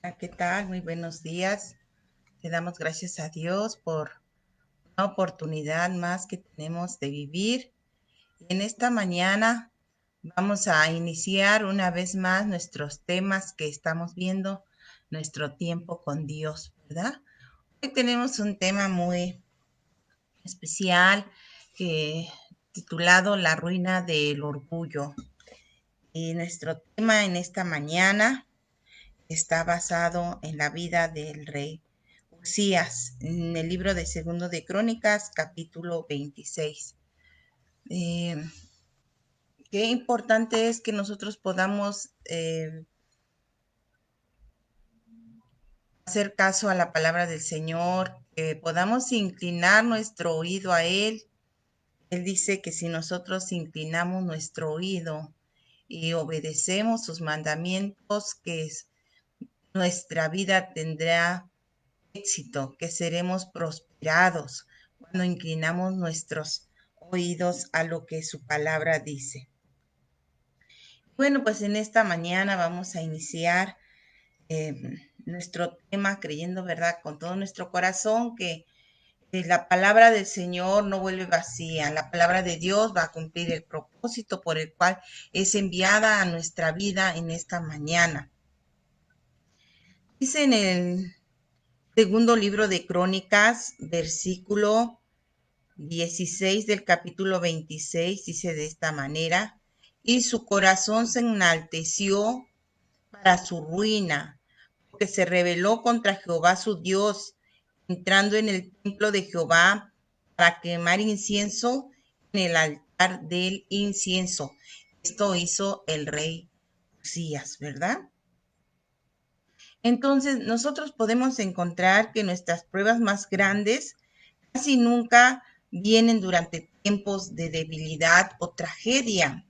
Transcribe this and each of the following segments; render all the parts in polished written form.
¿Qué tal? Muy buenos días. Le damos gracias a Dios por una oportunidad más que tenemos de vivir. Y en esta mañana vamos a iniciar una vez más nuestros temas que estamos viendo, nuestro tiempo con Dios, ¿verdad? Hoy tenemos un tema muy especial que titulado La ruina del orgullo. Y nuestro tema en esta mañana está basado en la vida del rey Usías, en el libro de Segundo de Crónicas, capítulo 26. Eh, Qué importante es que nosotros podamos hacer caso a la palabra del Señor, que podamos inclinar nuestro oído a Él. Él dice que si nosotros inclinamos nuestro oído y obedecemos sus mandamientos, nuestra vida tendrá éxito, que seremos prosperados cuando inclinamos nuestros oídos a lo que su palabra dice. Bueno, pues en esta mañana vamos a iniciar eh, nuestro tema creyendo, ¿verdad? Con todo nuestro corazón que la palabra del Señor no vuelve vacía. La palabra de Dios va a cumplir el propósito por el cual es enviada a nuestra vida en esta mañana. Dice en el segundo libro de Crónicas, versículo 16 del capítulo 26, dice de esta manera: y su corazón se enalteció para su ruina, porque se rebeló contra Jehová su Dios, entrando en el templo de Jehová para quemar incienso en el altar del incienso. Esto hizo el rey Usías, ¿verdad? Entonces, nosotros podemos encontrar que nuestras pruebas más grandes casi nunca vienen durante tiempos de debilidad o tragedia,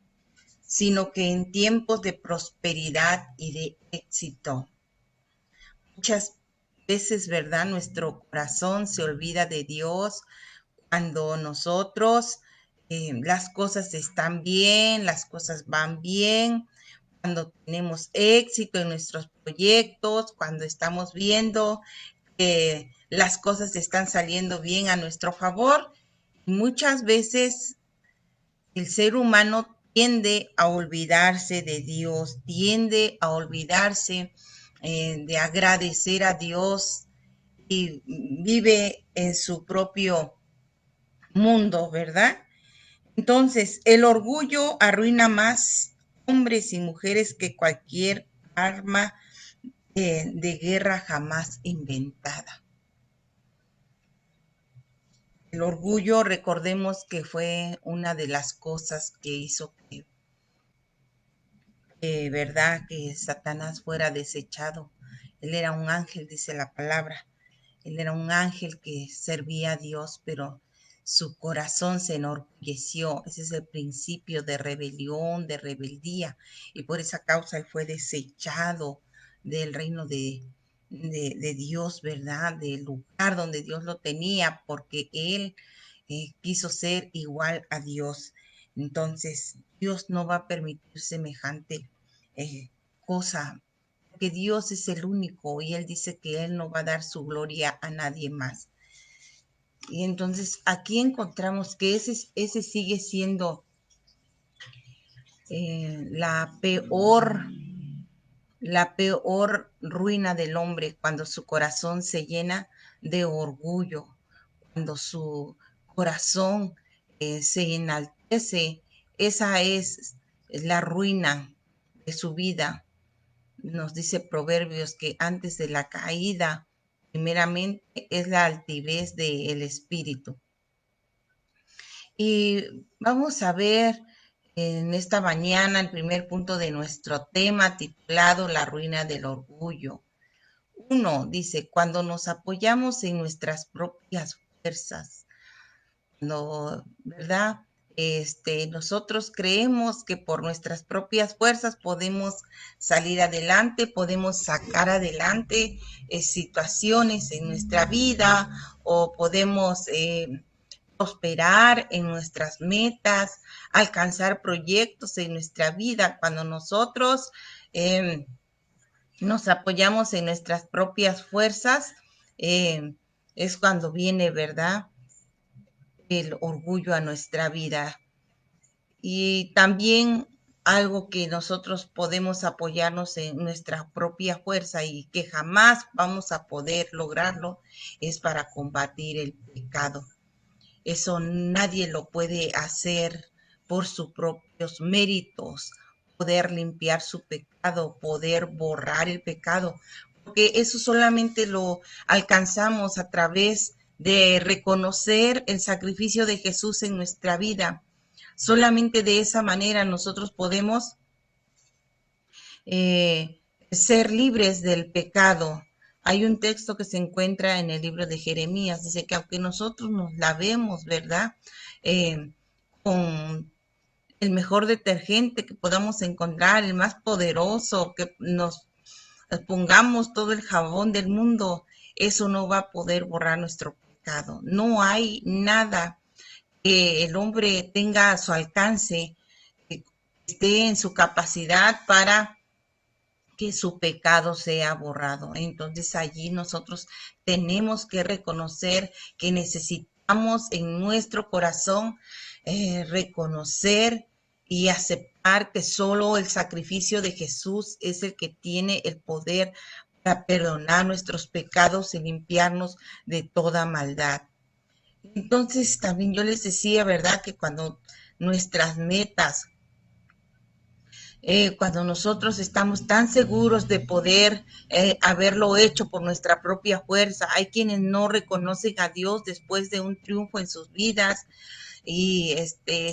sino que en tiempos de prosperidad y de éxito. Muchas veces, ¿verdad? Nuestro corazón se olvida de Dios cuando nosotros las cosas están bien, las cosas van bien, cuando tenemos éxito en nuestros proyectos, cuando estamos viendo que las cosas están saliendo bien a nuestro favor. Muchas veces el ser humano tiende a olvidarse de Dios, tiende a olvidarse de agradecer a Dios y vive en su propio mundo, ¿verdad? Entonces, el orgullo arruina más hombres y mujeres que cualquier arma de guerra jamás inventada. El orgullo, recordemos que fue una de las cosas que hizo ¿verdad? Que Satanás fuera desechado. Él era un ángel, dice la palabra. Él era un ángel que servía a Dios, pero su corazón se enorgulleció. Ese es el principio de rebelión, de rebeldía. Y por esa causa él fue desechado del reino de Dios, ¿verdad? Del lugar donde Dios lo tenía, porque él quiso ser igual a Dios. Entonces, Dios no va a permitir semejante cosa, porque Dios es el único y Él dice que Él no va a dar su gloria a nadie más. Y entonces aquí encontramos que ese sigue siendo la peor ruina del hombre cuando su corazón se llena de orgullo, cuando su corazón se enaltece. Esa es la ruina de su vida. Nos dice Proverbios que antes de la caída, primeramente es la altivez del espíritu. Y vamos a ver en esta mañana el primer punto de nuestro tema titulado La ruina del orgullo. Uno dice, cuando nos apoyamos en nuestras propias fuerzas, no, ¿verdad? Nosotros creemos que por nuestras propias fuerzas podemos salir adelante, podemos sacar adelante situaciones en nuestra vida o podemos prosperar en nuestras metas, alcanzar proyectos en nuestra vida. Cuando nosotros nos apoyamos en nuestras propias fuerzas, es cuando viene, ¿verdad?, el orgullo a nuestra vida. Y también algo que nosotros podemos apoyarnos en nuestra propia fuerza y que jamás vamos a poder lograrlo es para combatir el pecado. Eso nadie lo puede hacer por sus propios méritos, poder limpiar su pecado, poder borrar el pecado, porque eso solamente lo alcanzamos a través de reconocer el sacrificio de Jesús en nuestra vida. Solamente de esa manera nosotros podemos eh, ser libres del pecado. Hay un texto que se encuentra en el libro de Jeremías, dice que aunque nosotros nos lavemos, ¿verdad?, con el mejor detergente que podamos encontrar, el más poderoso, que nos pongamos todo el jabón del mundo, eso no va a poder borrar nuestro pecado. No hay nada que el hombre tenga a su alcance, que esté en su capacidad para que su pecado sea borrado. Entonces allí nosotros tenemos que reconocer que necesitamos en nuestro corazón reconocer y aceptar que solo el sacrificio de Jesús es el que tiene el poder para perdonar nuestros pecados y limpiarnos de toda maldad. Entonces también yo les decía, ¿verdad?, que cuando nuestras metas, cuando nosotros estamos tan seguros de poder haberlo hecho por nuestra propia fuerza, hay quienes no reconocen a Dios después de un triunfo en sus vidas y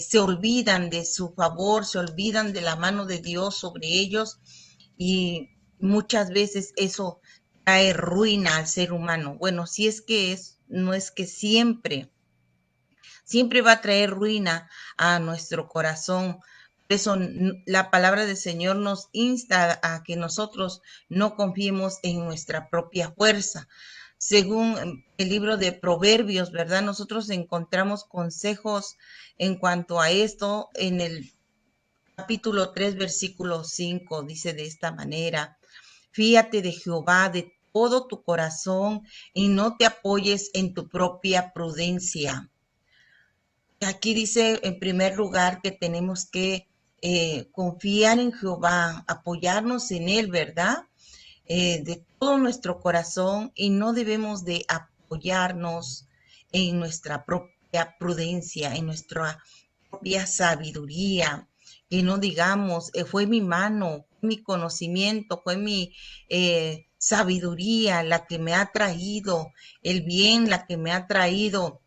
se olvidan de su favor, se olvidan de la mano de Dios sobre ellos y muchas veces eso trae ruina al ser humano. Bueno, si es que no es que siempre va a traer ruina a nuestro corazón. Por eso la palabra del Señor nos insta a que nosotros no confiemos en nuestra propia fuerza. Según el libro de Proverbios, ¿verdad?, nosotros encontramos consejos en cuanto a esto en el capítulo 3, versículo 5, dice de esta manera: fíate de Jehová de todo tu corazón y no te apoyes en tu propia prudencia. Aquí dice en primer lugar que tenemos que confiar en Jehová, apoyarnos en Él, ¿verdad?, de todo nuestro corazón, y no debemos de apoyarnos en nuestra propia prudencia, en nuestra propia sabiduría, que no digamos, fue mi mano, mi conocimiento, fue mi sabiduría la que me ha traído el bien, la que me ha traído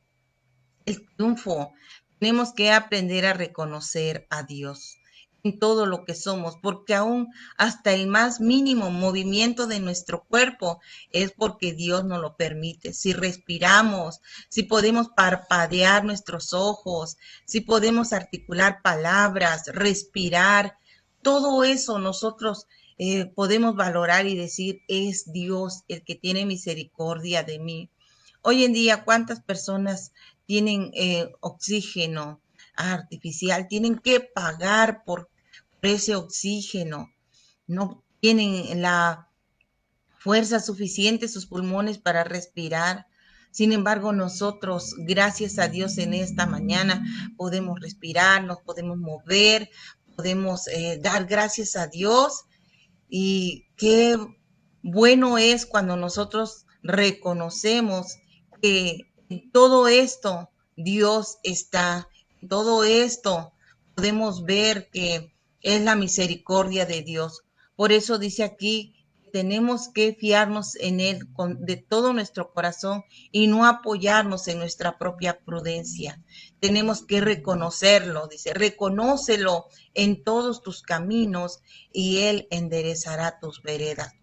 el triunfo. Tenemos que aprender a reconocer a Dios en todo lo que somos, porque aún hasta el más mínimo movimiento de nuestro cuerpo es porque Dios nos lo permite. Si respiramos, si podemos parpadear nuestros ojos, si podemos articular palabras, respirar, todo eso nosotros podemos valorar y decir, es Dios el que tiene misericordia de mí. Hoy en día, ¿cuántas personas tienen oxígeno artificial? Tienen que pagar por ese oxígeno. No tienen la fuerza suficiente sus pulmones para respirar. Sin embargo, nosotros, gracias a Dios, en esta mañana podemos respirar, nos podemos mover, podemos dar gracias a Dios. Y qué bueno es cuando nosotros reconocemos que en todo esto Dios está, en todo esto podemos ver que es la misericordia de Dios. Por eso dice aquí, tenemos que fiarnos en Él de todo nuestro corazón y no apoyarnos en nuestra propia prudencia. Tenemos que reconocerlo, dice, reconócelo en todos tus caminos y Él enderezará tus veredas.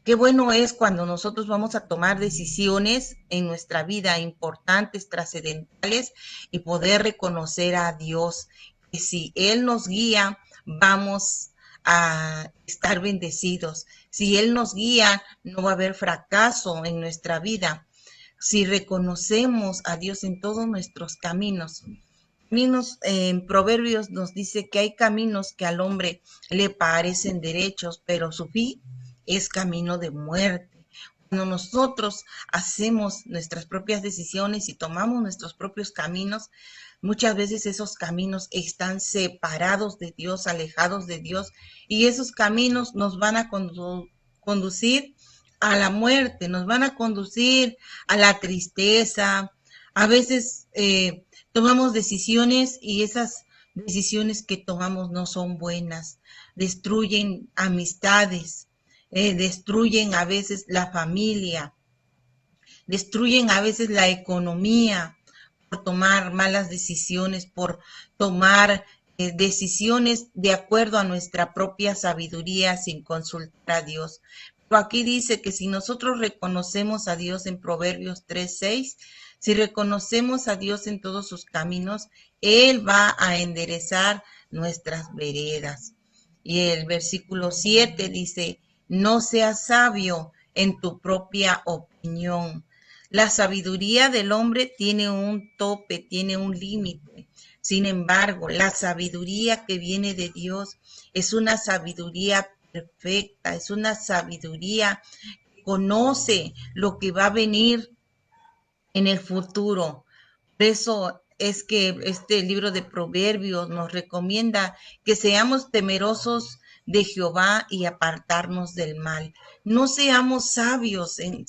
Qué bueno es cuando nosotros vamos a tomar decisiones en nuestra vida importantes, trascendentales, y poder reconocer a Dios, que si Él nos guía, vamos a estar bendecidos. Si Él nos guía, no va a haber fracaso en nuestra vida. Si reconocemos a Dios en todos nuestros caminos, En Proverbios nos dice que hay caminos que al hombre le parecen derechos, pero su fin es camino de muerte. Cuando nosotros hacemos nuestras propias decisiones y tomamos nuestros propios caminos, muchas veces esos caminos están separados de Dios, alejados de Dios, y esos caminos nos van a conducir a la muerte, nos van a conducir a la tristeza. A veces tomamos decisiones y esas decisiones que tomamos no son buenas, destruyen amistades, destruyen a veces la familia, destruyen a veces la economía por tomar malas decisiones, por tomar decisiones de acuerdo a nuestra propia sabiduría sin consultar a Dios. Pero aquí dice que si nosotros reconocemos a Dios en Proverbios 3:6, si reconocemos a Dios en todos sus caminos, Él va a enderezar nuestras veredas. Y el versículo 7 dice, no seas sabio en tu propia opinión. La sabiduría del hombre tiene un tope, tiene un límite. Sin embargo, la sabiduría que viene de Dios es una sabiduría perfecta, es una sabiduría que conoce lo que va a venir en el futuro. Por eso es que este libro de Proverbios nos recomienda que seamos temerosos de Jehová y apartarnos del mal. No seamos sabios en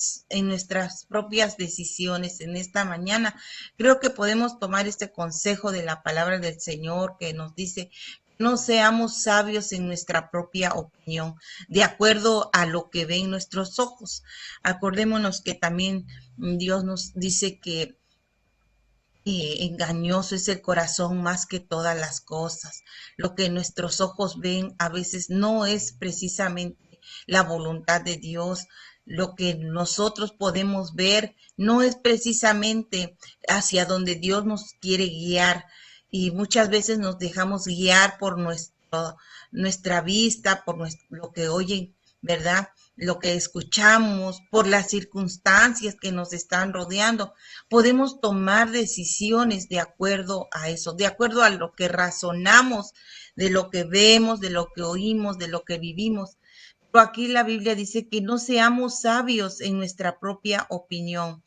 nuestras propias decisiones en esta mañana. Creo que podemos tomar este consejo de la palabra del Señor que nos dice, no seamos sabios en nuestra propia opinión, de acuerdo a lo que ven nuestros ojos. Acordémonos que también Dios nos dice que engañoso es el corazón más que todas las cosas. Lo que nuestros ojos ven a veces no es precisamente la voluntad de Dios. Lo que nosotros podemos ver no es precisamente hacia donde Dios nos quiere guiar. Y muchas veces nos dejamos guiar por nuestra vista, por lo que oyen, ¿verdad? Lo que escuchamos, por las circunstancias que nos están rodeando. Podemos tomar decisiones de acuerdo a eso, de acuerdo a lo que razonamos, de lo que vemos, de lo que oímos, de lo que vivimos. Pero aquí la Biblia dice que no seamos sabios en nuestra propia opinión.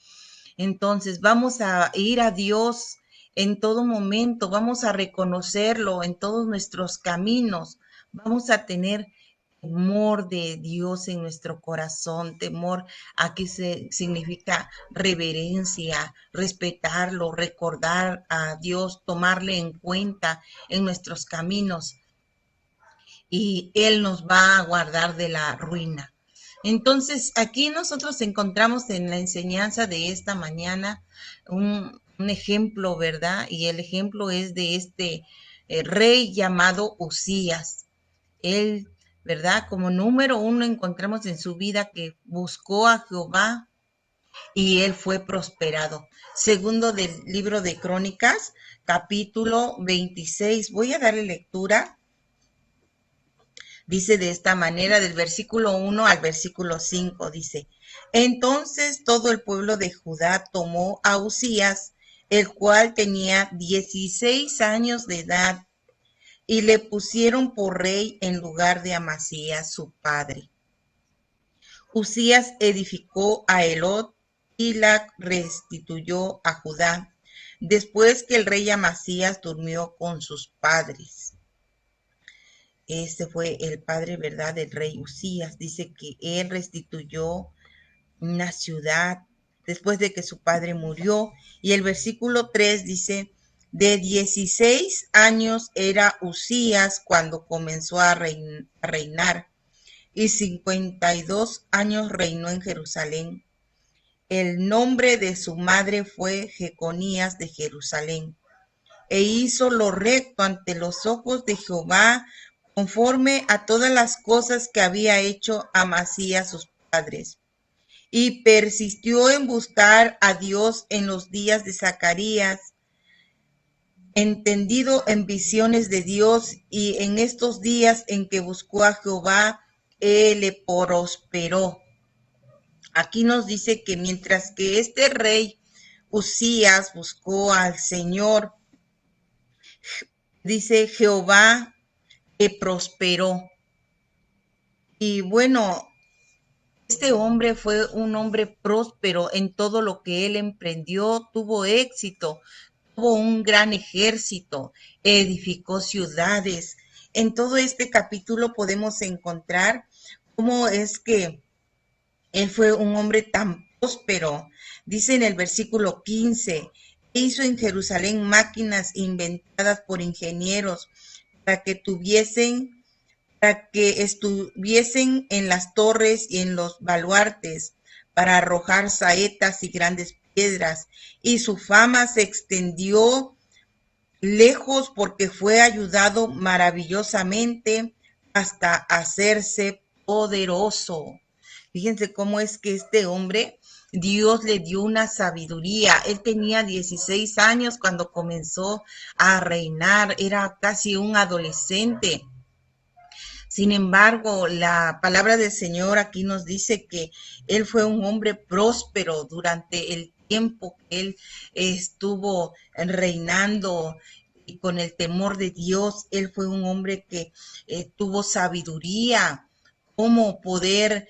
Entonces vamos a ir a Dios en todo momento, vamos a reconocerlo en todos nuestros caminos, vamos a tener temor de Dios en nuestro corazón, temor a que se significa reverencia, respetarlo, recordar a Dios, tomarle en cuenta en nuestros caminos y Él nos va a guardar de la ruina. Entonces, aquí nosotros encontramos en la enseñanza de esta mañana un ejemplo, ¿verdad? Y el ejemplo es de este rey llamado Usías. Él, ¿verdad? Como número uno encontramos en su vida que buscó a Jehová y él fue prosperado. Segundo del libro de Crónicas, capítulo 26. Voy a darle lectura. Dice de esta manera, del versículo 1 al versículo 5, dice, entonces todo el pueblo de Judá tomó a Usías, el cual tenía 16 años de edad, y le pusieron por rey en lugar de Amasías, su padre. Usías edificó a Elot y la restituyó a Judá, después que el rey Amasías durmió con sus padres. Este fue el padre, ¿verdad?, del rey Usías. Dice que él restituyó una ciudad después de que su padre murió. Y el versículo 3 dice, de 16 años era Usías cuando comenzó a reinar, y 52 años reinó en Jerusalén. El nombre de su madre fue Jeconías de Jerusalén, e hizo lo recto ante los ojos de Jehová, conforme a todas las cosas que había hecho Amasías sus padres. Y persistió en buscar a Dios en los días de Zacarías, entendido en visiones de Dios, y en estos días en que buscó a Jehová, él le prosperó. Aquí nos dice que mientras que este rey Usías buscó al Señor, Dice Jehová que prosperó. Y bueno, este hombre fue un hombre próspero en todo lo que él emprendió, tuvo éxito, tuvo un gran ejército, edificó ciudades. En todo este capítulo podemos encontrar cómo es que él fue un hombre tan próspero. Dice en el versículo 15, hizo en Jerusalén máquinas inventadas por ingenieros para que tuviesen para que estuviesen en las torres y en los baluartes, para arrojar saetas y grandes piedras, y su fama se extendió lejos porque fue ayudado maravillosamente hasta hacerse poderoso. Fíjense cómo es que este hombre, Dios le dio una sabiduría. Él tenía 16 años cuando comenzó a reinar, era casi un adolescente. Sin embargo, la palabra del Señor aquí nos dice que él fue un hombre próspero durante el tiempo que él estuvo reinando y con el temor de Dios. Él fue un hombre que tuvo sabiduría, cómo poder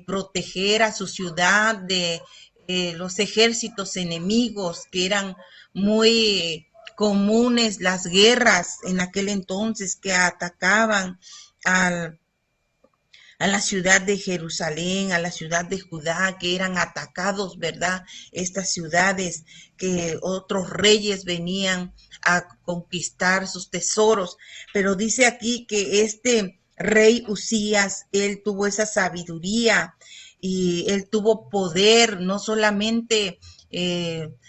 proteger a su ciudad de los ejércitos enemigos que eran muy comunes, las guerras en aquel entonces que atacaban al, a la ciudad de Jerusalén, a la ciudad de Judá, que eran atacados, ¿verdad? Estas ciudades que otros reyes venían a conquistar sus tesoros. Pero dice aquí que este rey Usías, él tuvo esa sabiduría y él tuvo poder, no solamente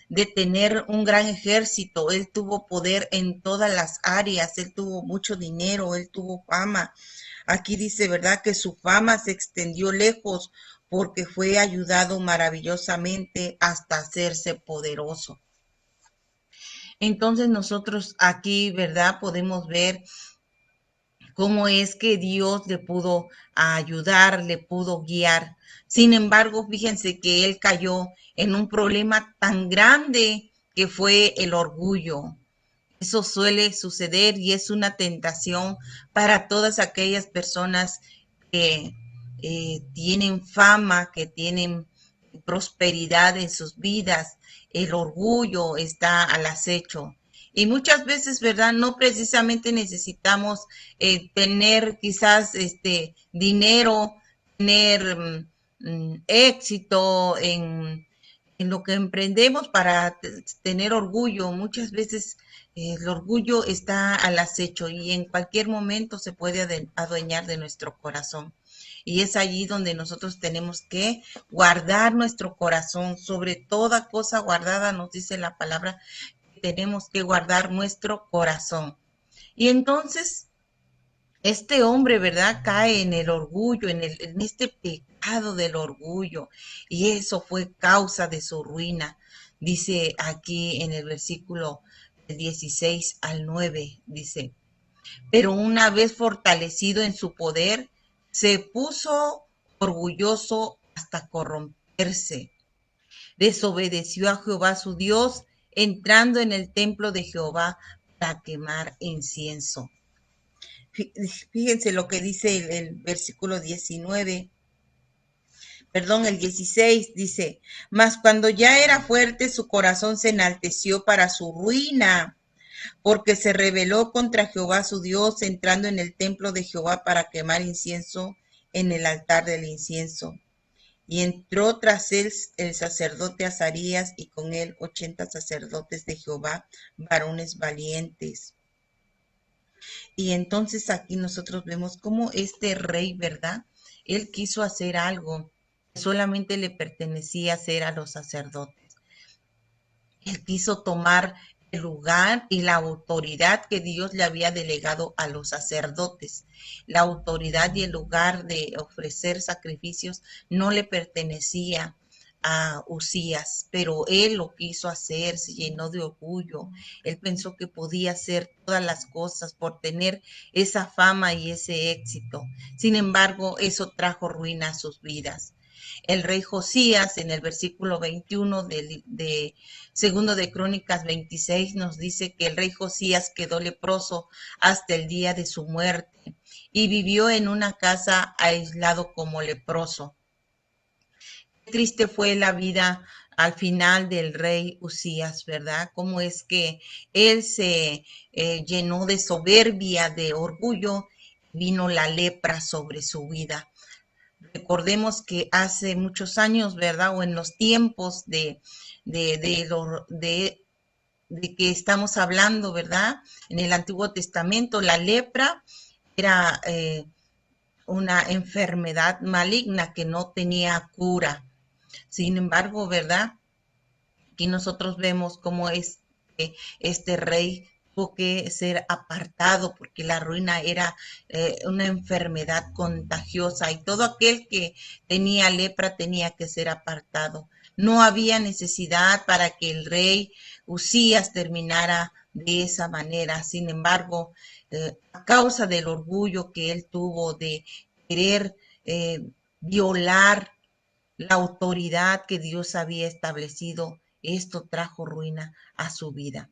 de tener un gran ejército, él tuvo poder en todas las áreas, él tuvo mucho dinero, él tuvo fama. Aquí dice, ¿verdad? Que su fama se extendió lejos porque fue ayudado maravillosamente hasta hacerse poderoso. Entonces nosotros aquí, ¿verdad? Podemos ver cómo es que Dios le pudo ayudar, le pudo guiar. Sin embargo, fíjense que él cayó en un problema tan grande que fue el orgullo. Eso suele suceder y es una tentación para todas aquellas personas que tienen fama, que tienen prosperidad en sus vidas. El orgullo está al acecho. Y muchas veces, ¿verdad? No precisamente necesitamos tener quizás dinero, tener éxito en lo que emprendemos para tener orgullo. Muchas veces el orgullo está al acecho y en cualquier momento se puede adueñar de nuestro corazón. Y es allí donde nosotros tenemos que guardar nuestro corazón. Sobre toda cosa guardada, nos dice la palabra, que tenemos que guardar nuestro corazón. Y entonces este hombre, ¿verdad? Cae en el orgullo, en este pecado del orgullo, y eso fue causa de su ruina. Dice aquí en el versículo 16 al 9, dice, pero una vez fortalecido en su poder, se puso orgulloso hasta corromperse. Desobedeció a Jehová su Dios, entrando en el templo de Jehová para quemar incienso. Fíjense lo que dice el versículo 19, perdón, el 16 dice, mas cuando ya era fuerte su corazón se enalteció para su ruina, porque se rebeló contra Jehová su Dios, entrando en el templo de Jehová para quemar incienso en el altar del incienso. Y entró tras él el sacerdote Azarías y con él 80 sacerdotes de Jehová, varones valientes. Y entonces aquí nosotros vemos cómo este rey, ¿verdad? Él quiso hacer algo que solamente le pertenecía hacer a los sacerdotes. Él quiso tomar el lugar y la autoridad que Dios le había delegado a los sacerdotes. La autoridad y el lugar de ofrecer sacrificios no le pertenecía a Usías, pero él lo quiso hacer, se llenó de orgullo. Él pensó que podía hacer todas las cosas por tener esa fama y ese éxito. Sin embargo, eso trajo ruina a sus vidas. El rey Josías, en el versículo 21 de segundo de Crónicas 26, nos dice que el rey Josías quedó leproso hasta el día de su muerte y vivió en una casa aislado como leproso. Qué triste fue la vida al final del rey Usías, ¿verdad? Cómo es que él se llenó de soberbia, de orgullo, vino la lepra sobre su vida. Recordemos que hace muchos años, ¿verdad? O en los tiempos de que estamos hablando, ¿verdad? En el Antiguo Testamento, la lepra era una enfermedad maligna que no tenía cura. Sin embargo, ¿verdad? Aquí nosotros vemos cómo es que este rey tuvo que ser apartado porque la ruina era una enfermedad contagiosa y todo aquel que tenía lepra tenía que ser apartado. No había necesidad para que el rey Usías terminara de esa manera. Sin embargo, a causa del orgullo que él tuvo de querer violar la autoridad que Dios había establecido, esto trajo ruina a su vida.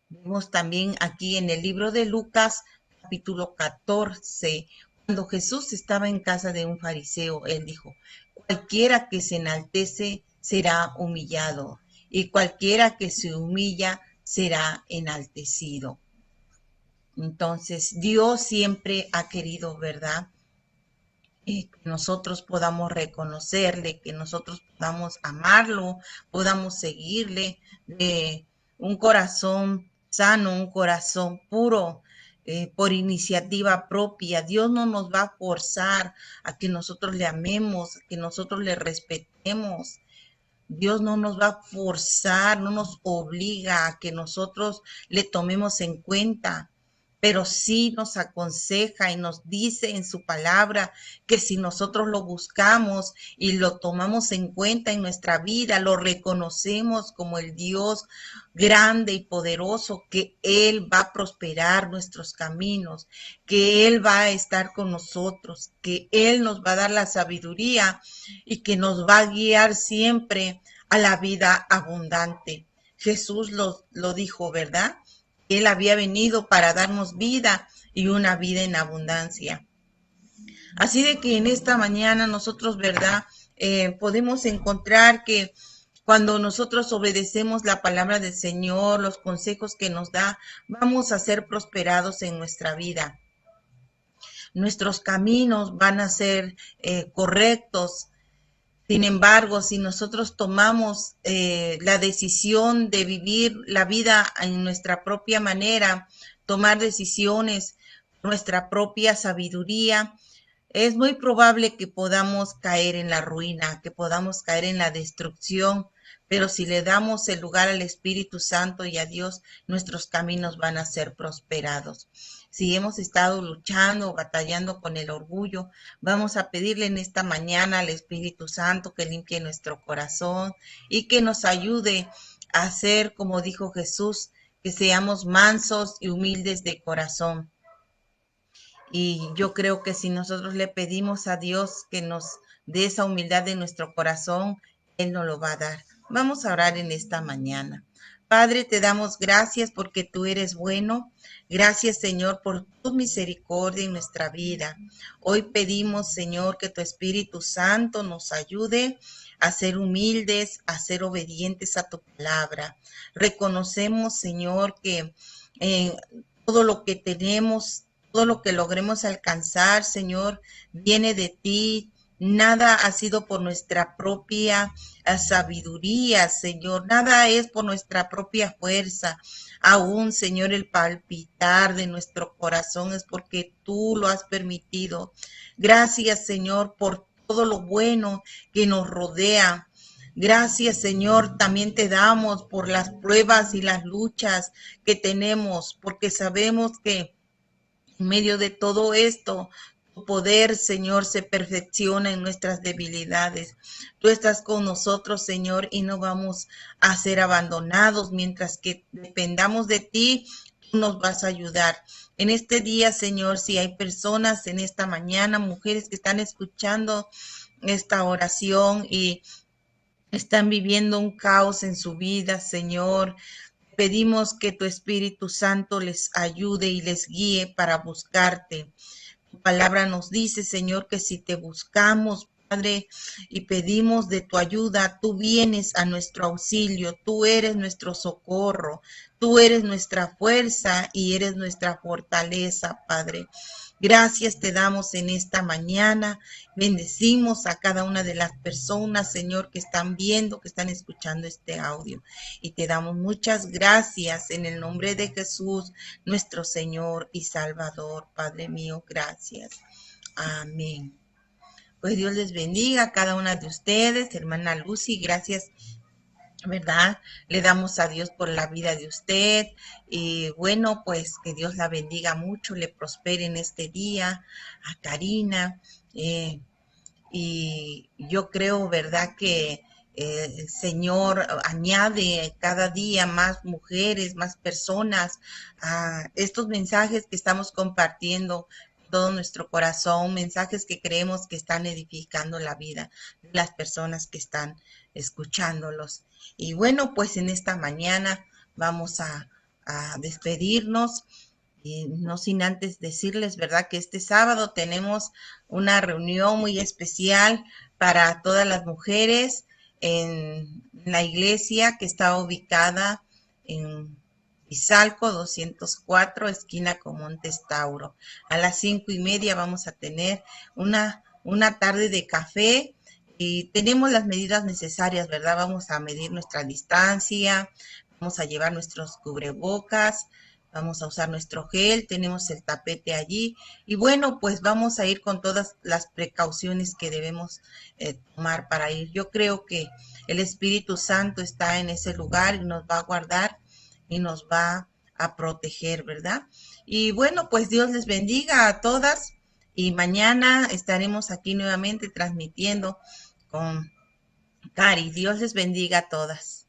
Vemos también aquí en el libro de Lucas, capítulo 14, cuando Jesús estaba en casa de un fariseo, él dijo, cualquiera que se enaltece será humillado, y cualquiera que se humilla será enaltecido. Entonces, Dios siempre ha querido, ¿verdad? Que nosotros podamos reconocerle, que nosotros podamos amarlo, podamos seguirle de un corazón sano, un corazón puro, por iniciativa propia. Dios no nos va a forzar a que nosotros le amemos, a que nosotros le respetemos. Dios no nos va a forzar, no nos obliga a que nosotros le tomemos en cuenta, pero sí nos aconseja y nos dice en su palabra que si nosotros lo buscamos y lo tomamos en cuenta en nuestra vida, lo reconocemos como el Dios grande y poderoso, que Él va a prosperar nuestros caminos, que Él va a estar con nosotros, que Él nos va a dar la sabiduría y que nos va a guiar siempre a la vida abundante. Jesús lo dijo, ¿verdad? Él había venido para darnos vida y una vida en abundancia. Así de que en esta mañana nosotros, ¿verdad? Podemos encontrar que cuando nosotros obedecemos la palabra del Señor, los consejos que nos da, vamos a ser prosperados en nuestra vida. Nuestros caminos van a ser correctos. Sin embargo, si nosotros tomamos la decisión de vivir la vida en nuestra propia manera, tomar decisiones, nuestra propia sabiduría, es muy probable que podamos caer en la ruina, que podamos caer en la destrucción, pero si le damos el lugar al Espíritu Santo y a Dios, nuestros caminos van a ser prosperados. Si hemos estado luchando o batallando con el orgullo, vamos a pedirle en esta mañana al Espíritu Santo que limpie nuestro corazón y que nos ayude a hacer, como dijo Jesús, que seamos mansos y humildes de corazón. Y yo creo que si nosotros le pedimos a Dios que nos dé esa humildad de nuestro corazón, Él nos lo va a dar. Vamos a orar en esta mañana. Padre, te damos gracias porque tú eres bueno. Gracias, Señor, por tu misericordia en nuestra vida. Hoy pedimos, Señor, que tu Espíritu Santo nos ayude a ser humildes, a ser obedientes a tu palabra. Reconocemos, Señor, que todo lo que tenemos, todo lo que logremos alcanzar, Señor, viene de ti. Nada ha sido por nuestra propia sabiduría, Señor. Nada es por nuestra propia fuerza. Aún, Señor, el palpitar de nuestro corazón es porque tú lo has permitido. Gracias, Señor, por todo lo bueno que nos rodea. Gracias, Señor, también te damos por las pruebas y las luchas que tenemos, porque sabemos que en medio de todo esto, tu poder, Señor, se perfecciona en nuestras debilidades. Tú estás con nosotros, Señor, y no vamos a ser abandonados mientras que dependamos de ti. Tú nos vas a ayudar. En este día, Señor, si hay personas en esta mañana, mujeres que están escuchando esta oración y están viviendo un caos en su vida, Señor. Pedimos que tu Espíritu Santo les ayude y les guíe para buscarte. Tu palabra nos dice, Señor, que si te buscamos, Padre, y pedimos de tu ayuda, tú vienes a nuestro auxilio, tú eres nuestro socorro, tú eres nuestra fuerza y eres nuestra fortaleza, Padre. Gracias te damos en esta mañana. Bendecimos a cada una de las personas, Señor, que están viendo, que están escuchando este audio. Y te damos muchas gracias en el nombre de Jesús, nuestro Señor y Salvador. Padre mío, gracias. Amén. Pues Dios les bendiga a cada una de ustedes, hermana Lucy, gracias, ¿verdad? Le damos a Dios por la vida de usted y bueno, pues que Dios la bendiga mucho, le prospere en este día, a Karina, y yo creo, ¿verdad? Que el Señor añade cada día más mujeres, más personas a estos mensajes que estamos compartiendo todo nuestro corazón, mensajes que creemos que están edificando la vida de las personas que están escuchándolos. Y bueno, pues en esta mañana vamos a despedirnos. Y no sin antes decirles, ¿verdad? Que este sábado tenemos una reunión muy especial para todas las mujeres en la iglesia que está ubicada en Izalco 204, esquina con Montes Tauro. A las 5:30 vamos a tener una tarde de café y tenemos las medidas necesarias, ¿verdad? Vamos a medir nuestra distancia, vamos a llevar nuestros cubrebocas, vamos a usar nuestro gel, tenemos el tapete allí y bueno, pues vamos a ir con todas las precauciones que debemos tomar para ir. Yo creo que el Espíritu Santo está en ese lugar y nos va a guardar y nos va a proteger, ¿verdad? Y bueno, pues Dios les bendiga a todas y mañana estaremos aquí nuevamente transmitiendo con Cari. Dios les bendiga a todas.